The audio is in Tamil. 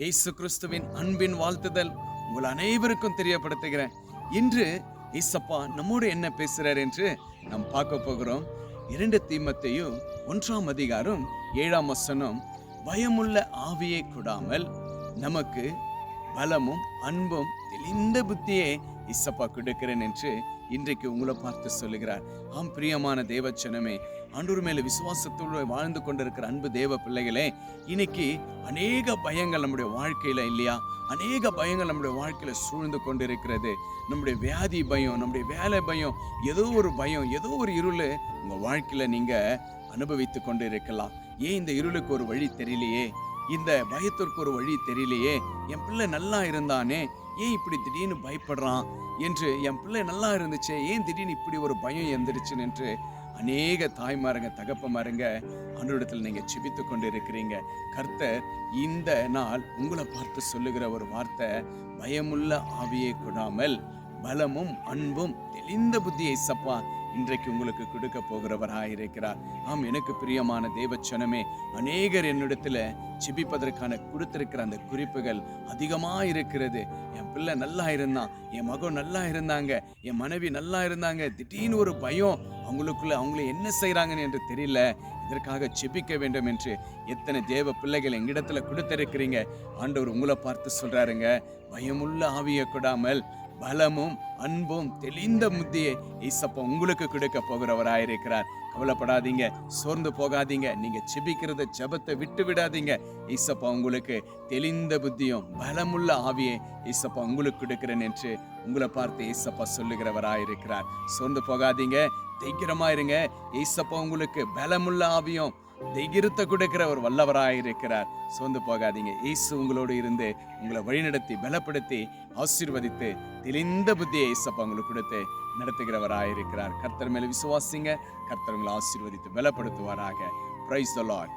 இயேசு கிறிஸ்துவின் அன்பின் வாழ்த்துதல் உங்கள் அனைவருக்கும் தெரியப்படுத்துகிறேன். இன்று இயேசப்பா நம்மோடு என்ன பேசுறார் என்று நாம் பார்க்க போகிறோம். 2 தீமோத்தேயு 1ஆம் அதிகாரம் 7ஆம் வசனம், பயமுள்ள ஆவியை கொடாமல் நமக்கு பலமும் அன்பும் தெளிந்த புத்தியே இசப்பா கொடுக்கிறேன் என்று இன்றைக்கு உங்களை பார்த்து சொல்லுகிறார். ஆம் பிரியமான தேவச்சனமே, ஆண்டவர் மேல விசுவாசத்தோடு வாழ்ந்து கொண்டிருக்கிற அன்பு தேவ பிள்ளைகளே, இன்னைக்கு அநேக பயங்கள் நம்முடைய வாழ்க்கையில இல்லையா? அநேக பயங்கள் நம்முடைய வாழ்க்கையில சூழ்ந்து கொண்டிருக்கிறது. நம்முடைய வியாதி பயம், நம்முடைய வேலை பயம், ஏதோ ஒரு பயம், ஏதோ ஒரு இருள் உங்க வாழ்க்கையில நீங்க அனுபவித்து கொண்டு இருக்கலாம். ஏன் இந்த இருளுக்கு ஒரு வழி தெரியலையே, இந்த பயத்திற்கு ஒரு வழி தெரியலையே, என் பிள்ளை நல்லா இருந்தானே ஏன் இப்படி திடீர்னு பயப்படுறான் என்று, என் பிள்ளை நல்லா இருந்துச்சே ஏன் திடீர்னு இப்படி ஒரு பயம் எந்திரிச்சுன்னு என்று அநேக தாய்மாருங்க தகப்பமாருங்க ஆண்டவரிடத்தில் நீங்க செபித்து கொண்டு இருக்கிறீங்க. கர்த்தர் இந்த நாள் உங்களை பார்த்து சொல்லுகிற ஒரு வார்த்தை, பயமுள்ள ஆவியை கொடாமல் பலமும் அன்பும் தெளிந்த புத்தியை சப்பா இன்றைக்கு உங்களுக்கு கொடுக்க போகிறவராயிருக்கிறார். ஆம் எனக்கு பிரியமான தேவச்சனமே, அநேகர் என்னிடத்துல செபிப்பதற்கான கொடுத்திருக்கிற அந்த குறிப்புகள் அதிகமா இருக்கிறது. என் பிள்ளை நல்லா இருந்தான், என் மகன் நல்லா இருந்தாங்க, என் மனைவி நல்லா இருந்தாங்க, திடீர்னு ஒரு பயம் அவங்களுக்குள்ள, அவங்கள என்ன செய்யறாங்கன்னு என்று தெரியல, இதற்காக செபிக்க வேண்டும் என்று எத்தனை தேவ பிள்ளைகள் எங்கிடத்துல கொடுத்திருக்கிறீங்க. ஆண்டவர் உங்களை பார்த்து சொல்றாருங்க, பயமுள்ள ஆவியை கொடாமல் பலமும் அன்பும் தெளிந்த புத்தியை இயேசப்பா உங்களுக்கு கொடுக்க போகிறவராயிருக்கிறார். கவலைப்படாதீங்க, சோர்ந்து போகாதீங்க, நீங்க செபிக்கிறத ஜெபத்தை விட்டு விடாதீங்க. இயேசப்பா உங்களுக்கு தெளிந்த புத்தியும் பலமுள்ள ஆவியை இயேசப்பா உங்களுக்கு கொடுக்கிறேன் என்று உங்களை பார்த்து இயேசப்பா சொல்லுகிறவராயிருக்கிறார். சோர்ந்து போகாதீங்க, தைரியமா இருங்க. இயேசப்பா உங்களுக்கு பலமுள்ள ஆவியும் தைரியத்தை கொடுக்கிற ஒரு வல்லவராயிருக்கிறார். சோர்ந்து போகாதீங்க. இயேசு உங்களோடு இருந்து உங்களை வழிநடத்தி பலப்படுத்தி ஆசீர்வதித்து தெளிந்த புத்தியை இயேசப்பா உங்களுக்கு கொடுத்து நடத்துகிறவராயிருக்கிறார். கர்த்தர் மேல விசுவாசிங்க. கர்த்தர் உங்களை ஆசீர்வதித்து பலப்படுத்துவாராக. Praise the Lord.